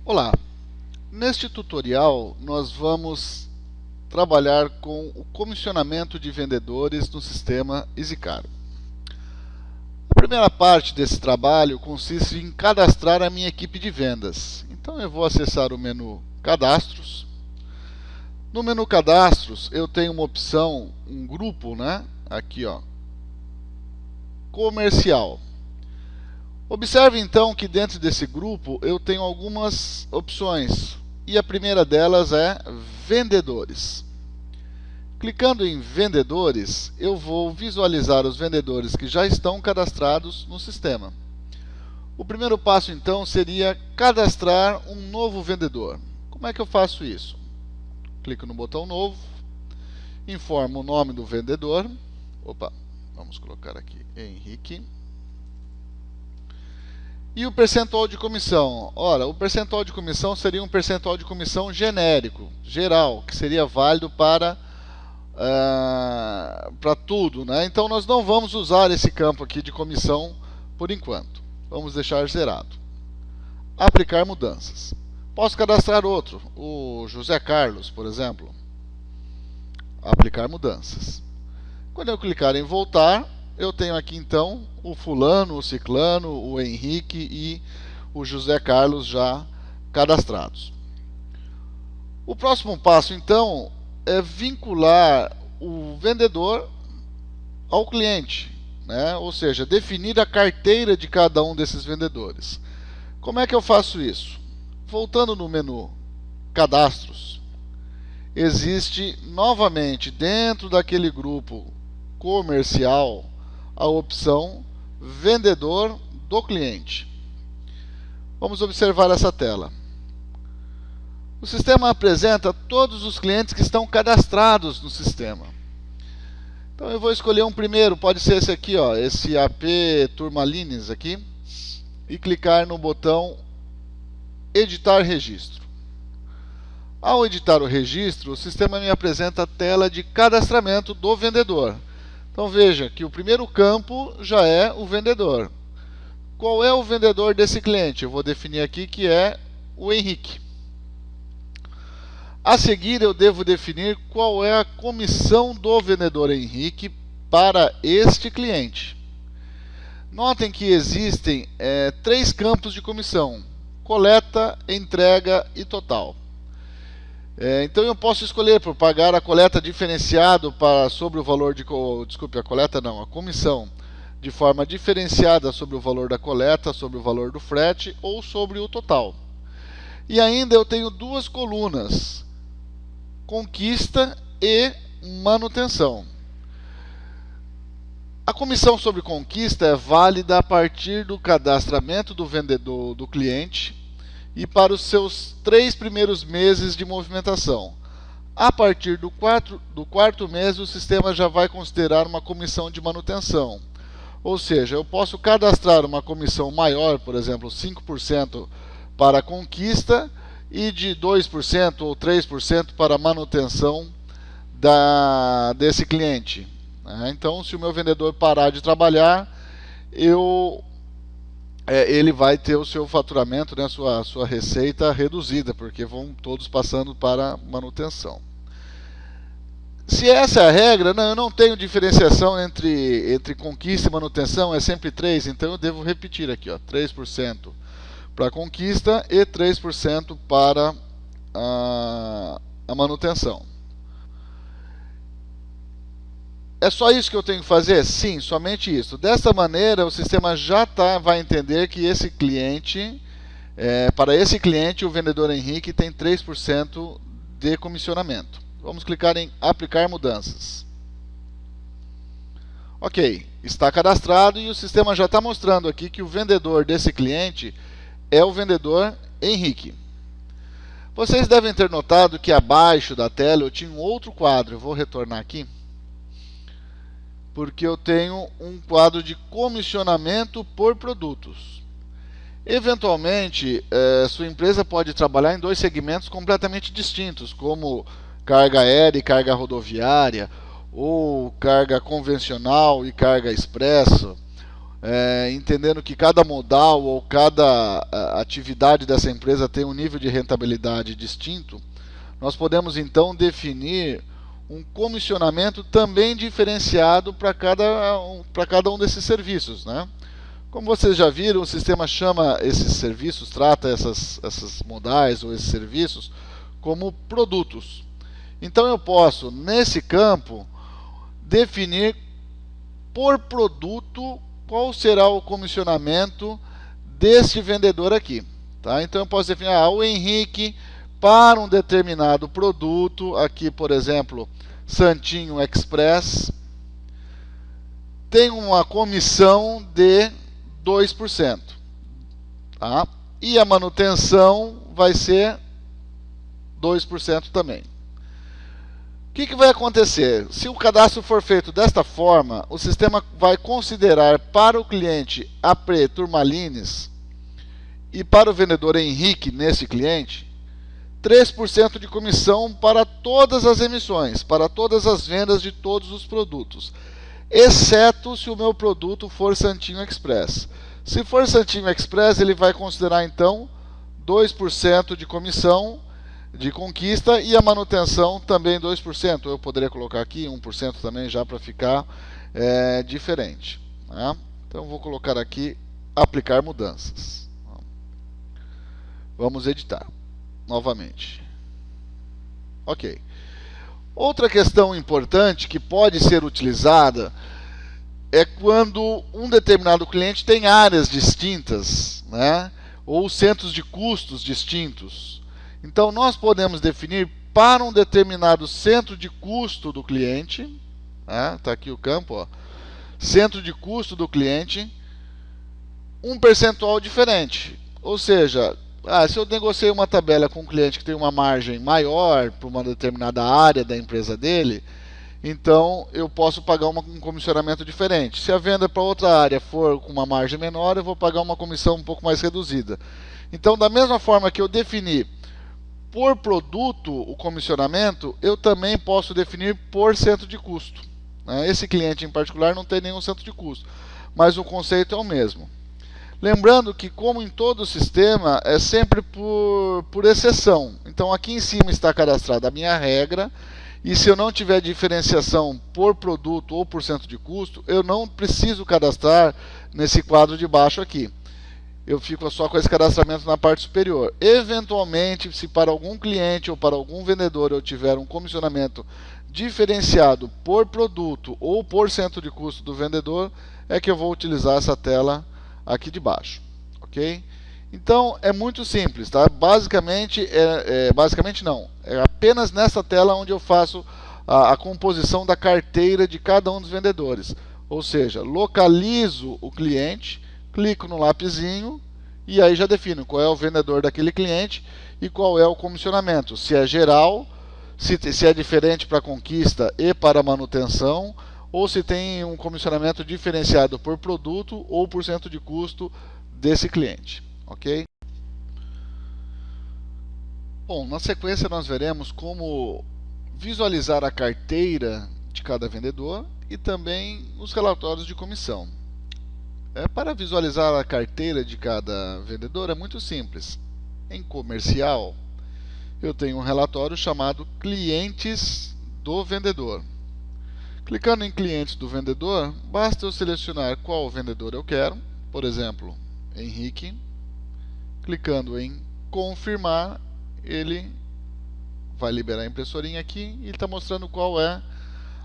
Olá, neste tutorial nós vamos trabalhar com o comissionamento de vendedores no sistema EasyCar. A primeira parte desse trabalho consiste em cadastrar a minha equipe de vendas. Então eu vou acessar o menu Cadastros. No menu Cadastros eu tenho uma opção, um grupo, aqui ó, Comercial. Observe então que dentro desse grupo eu tenho algumas opções e a primeira delas é Vendedores. Clicando em Vendedores, eu vou visualizar os vendedores que já estão cadastrados no sistema. O primeiro passo então seria cadastrar um novo vendedor. Como é que eu faço isso? Clico no botão Novo, informo o nome do vendedor. Vamos colocar aqui Henrique. E o percentual de comissão? Ora, o percentual de comissão seria um percentual de comissão genérico, geral, que seria válido para tudo, Então nós não vamos usar esse campo aqui de comissão por enquanto. Vamos deixar zerado. Aplicar mudanças. Posso cadastrar outro, o José Carlos, por exemplo. Aplicar mudanças. Quando eu clicar em voltar, eu tenho aqui então o fulano, o ciclano, o Henrique e o José Carlos já cadastrados. O próximo passo então é vincular o vendedor ao cliente, Ou seja, definir a carteira de cada um desses vendedores. Como é que eu faço isso? Voltando no menu Cadastros, existe novamente dentro daquele grupo comercial a opção Vendedor do cliente. Vamos observar essa tela. O sistema apresenta todos os clientes que estão cadastrados no sistema. Então eu vou escolher um primeiro, pode ser esse aqui, ó, esse AP Turmalines aqui, e clicar no botão Editar registro. Ao editar o registro, o sistema me apresenta a tela de cadastramento do vendedor. Então veja que o primeiro campo já é o vendedor. Qual é o vendedor desse cliente? Eu vou definir aqui que é o Henrique. A seguir eu devo definir qual é a comissão do vendedor Henrique para este cliente. Notem que existem três campos de comissão: coleta, entrega e total. Então eu posso escolher por pagar a coleta diferenciado sobre o valor de... a comissão de forma diferenciada sobre o valor da coleta, sobre o valor do frete ou sobre o total. E ainda eu tenho duas colunas: conquista e manutenção. A comissão sobre conquista é válida a partir do cadastramento do vendedor do cliente e para os seus 3 primeiros meses de movimentação. A partir do quarto mês, o sistema já vai considerar uma comissão de manutenção. Ou seja, eu posso cadastrar uma comissão maior, por exemplo, 5% para a conquista e de 2% ou 3% para a manutenção desse cliente. Então, se o meu vendedor parar de trabalhar, ele vai ter o seu faturamento, sua receita reduzida, porque vão todos passando para manutenção. Se essa é a regra, eu não tenho diferenciação entre conquista e manutenção, é sempre 3, então eu devo repetir aqui, 3% para a conquista e 3% para a manutenção. É só isso que eu tenho que fazer? Sim, somente isso. Dessa maneira, o sistema já vai entender que esse cliente, para esse cliente, o vendedor Henrique tem 3% de comissionamento. Vamos clicar em Aplicar mudanças. Ok, está cadastrado e o sistema já está mostrando aqui que o vendedor desse cliente é o vendedor Henrique. Vocês devem ter notado que abaixo da tela eu tinha um outro quadro. Eu vou retornar aqui, porque eu tenho um quadro de comissionamento por produtos. Eventualmente, sua empresa pode trabalhar em 2 segmentos completamente distintos, como carga aérea e carga rodoviária, ou carga convencional e carga expresso. entendendo que cada modal ou cada atividade dessa empresa tem um nível de rentabilidade distinto, nós podemos então definir um comissionamento também diferenciado para cada um desses serviços, né? Como vocês já viram, o sistema chama esses serviços, trata essas modais ou esses serviços como produtos. Então eu posso, nesse campo, definir por produto qual será o comissionamento deste vendedor aqui. Tá? Então eu posso definir o Henrique para um determinado produto, aqui por exemplo, Santinho Express, tem uma comissão de 2%. Tá? E a manutenção vai ser 2% também. O que vai acontecer? Se o cadastro for feito desta forma, o sistema vai considerar para o cliente Apre Turmalines e para o vendedor Henrique, nesse cliente, 3% de comissão para todas as emissões, para todas as vendas de todos os produtos, exceto se o meu produto for Santinho Express. Se for Santinho Express, ele vai considerar então 2% de comissão de conquista e a manutenção também 2%. Eu poderia colocar aqui 1% também já para ficar diferente. Né? Então vou colocar aqui aplicar mudanças. Vamos editar novamente. Ok. Outra questão importante que pode ser utilizada é quando um determinado cliente tem áreas distintas, né? Ou centros de custos distintos. Então, nós podemos definir para um determinado centro de custo do cliente, está aqui o campo, ó, centro de custo do cliente, um percentual diferente. Ou seja, se eu negociei uma tabela com um cliente que tem uma margem maior para uma determinada área da empresa dele, então eu posso pagar um comissionamento diferente. Se a venda para outra área for com uma margem menor, eu vou pagar uma comissão um pouco mais reduzida. Então, da mesma forma que eu defini por produto o comissionamento, eu também posso definir por centro de custo. Esse cliente em particular não tem nenhum centro de custo, mas o conceito é o mesmo. Lembrando que, como em todo o sistema, é sempre por exceção. Então aqui em cima está cadastrada a minha regra, e se eu não tiver diferenciação por produto ou por centro de custo, eu não preciso cadastrar nesse quadro de baixo aqui. Eu fico só com esse cadastramento na parte superior. Eventualmente, se para algum cliente ou para algum vendedor eu tiver um comissionamento diferenciado por produto ou por centro de custo do vendedor, é que eu vou utilizar essa tela aqui de baixo. Ok? Então, é muito simples. Tá? Basicamente não. É apenas nessa tela onde eu faço a composição da carteira de cada um dos vendedores. Ou seja, localizo o cliente, clico no lapisinho e aí já defino qual é o vendedor daquele cliente e qual é o comissionamento. Se é geral, se é diferente para conquista e para manutenção, ou se tem um comissionamento diferenciado por produto ou por centro de custo desse cliente. Ok? Bom, na sequência nós veremos como visualizar a carteira de cada vendedor e também os relatórios de comissão. Para visualizar a carteira de cada vendedor é muito simples. Em comercial, eu tenho um relatório chamado clientes do vendedor. Clicando em clientes do vendedor, basta eu selecionar qual vendedor eu quero, por exemplo, Henrique. Clicando em confirmar, ele vai liberar a impressorinha aqui e está mostrando qual é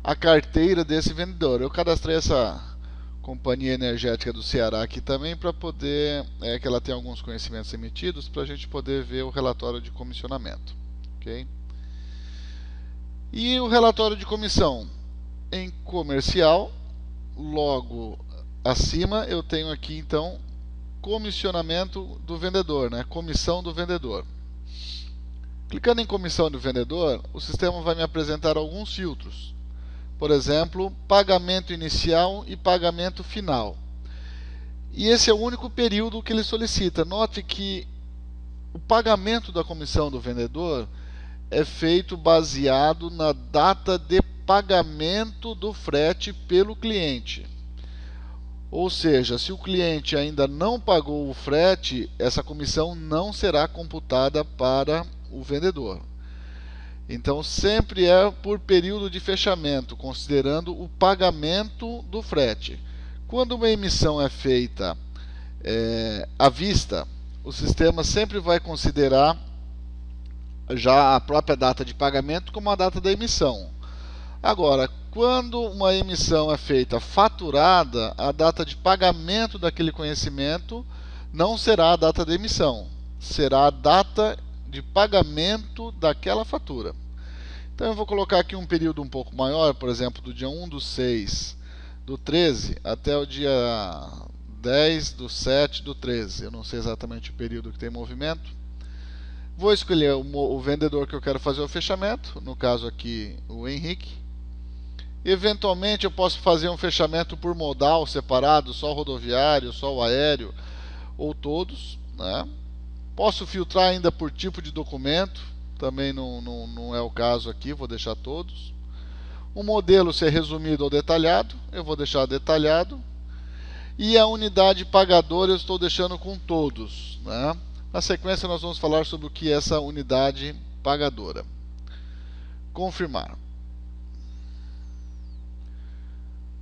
a carteira desse vendedor. Eu cadastrei essa Companhia Energética do Ceará aqui também para poder, que ela tem alguns conhecimentos emitidos, para a gente poder ver o relatório de comissionamento. Okay? E o relatório de comissão em comercial, logo acima eu tenho aqui então comissionamento do vendedor, né? Comissão do vendedor. Clicando em comissão do vendedor, o sistema vai me apresentar alguns filtros. Por exemplo, pagamento inicial e pagamento final. E esse é o único período que ele solicita. Note que o pagamento da comissão do vendedor é feito baseado na data de pagamento do frete pelo cliente. Ou seja, se o cliente ainda não pagou o frete, essa comissão não será computada para o vendedor. Então, sempre é por período de fechamento, considerando o pagamento do frete. Quando uma emissão é feita à vista, o sistema sempre vai considerar já a própria data de pagamento como a data da emissão. Agora, quando uma emissão é feita faturada, a data de pagamento daquele conhecimento não será a data da emissão, será a data de pagamento daquela fatura. Então eu vou colocar aqui um período um pouco maior, por exemplo, do dia 1/6/13 até o dia 10/7/13. Eu não sei exatamente o período que tem movimento. Vou escolher o vendedor que eu quero fazer o fechamento, no caso aqui o Henrique. Eventualmente eu posso fazer um fechamento por modal separado, só o rodoviário, só o aéreo, ou todos, né? Posso filtrar ainda por tipo de documento, também não é o caso aqui, vou deixar todos. O modelo, se é resumido ou detalhado, eu vou deixar detalhado. E a unidade pagadora eu estou deixando com todos, né? Na sequência nós vamos falar sobre o que é essa unidade pagadora. Confirmar.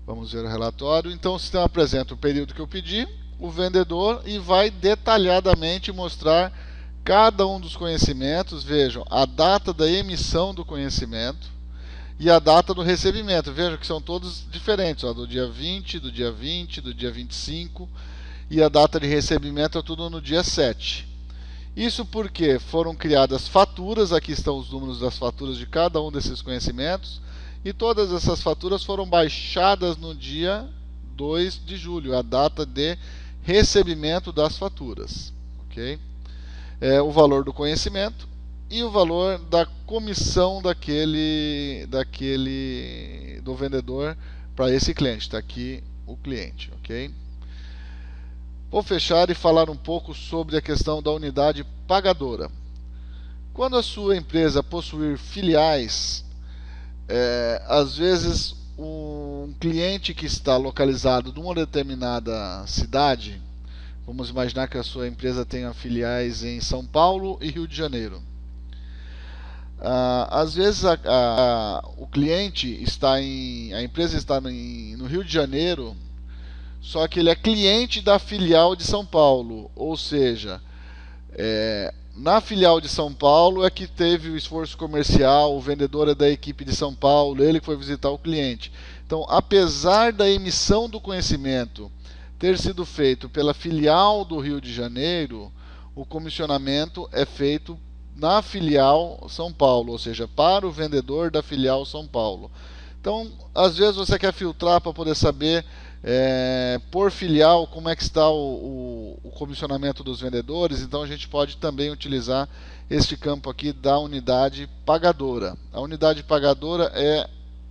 Vamos ver o relatório. Então o sistema apresenta o período que eu pedi, o vendedor, e vai detalhadamente mostrar cada um dos conhecimentos. Vejam, a data da emissão do conhecimento e a data do recebimento. Vejam que são todos diferentes, ó, do dia 20, do dia 20, do dia 25, e a data de recebimento é tudo no dia 7. Isso porque foram criadas faturas, aqui estão os números das faturas de cada um desses conhecimentos, e todas essas faturas foram baixadas no dia 2 de julho, a data de recebimento das faturas. Ok? O valor do conhecimento e o valor da comissão do vendedor para esse cliente. Está aqui o cliente. Ok? Vou fechar e falar um pouco sobre a questão da unidade pagadora. Quando a sua empresa possuir filiais, às vezes um cliente que está localizado numa determinada cidade, vamos imaginar que a sua empresa tenha filiais em São Paulo e Rio de Janeiro. Às vezes o cliente está a empresa está no Rio de Janeiro, só que ele é cliente da filial de São Paulo, ou seja, na filial de São Paulo é que teve o esforço comercial, o vendedor é da equipe de São Paulo, ele que foi visitar o cliente. Então, apesar da emissão do conhecimento ter sido feito pela filial do Rio de Janeiro, o comissionamento é feito na filial São Paulo, ou seja, para o vendedor da filial São Paulo. Então, às vezes você quer filtrar para poder saber por filial como é que está o comissionamento dos vendedores. Então a gente pode também utilizar este campo aqui da unidade pagadora. A unidade pagadora é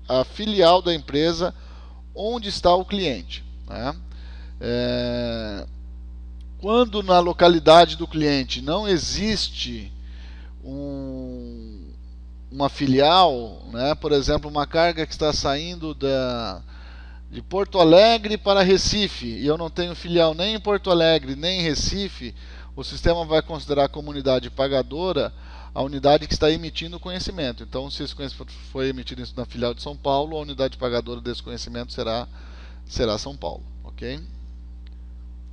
a filial da empresa onde está o cliente, né? Quando na localidade do cliente não existe uma filial, né? Por exemplo, uma carga que está saindo de Porto Alegre para Recife, e eu não tenho filial nem em Porto Alegre nem em Recife, o sistema vai considerar como unidade pagadora a unidade que está emitindo o conhecimento. Então, se esse conhecimento foi emitido na filial de São Paulo, a unidade pagadora desse conhecimento será São Paulo. Ok?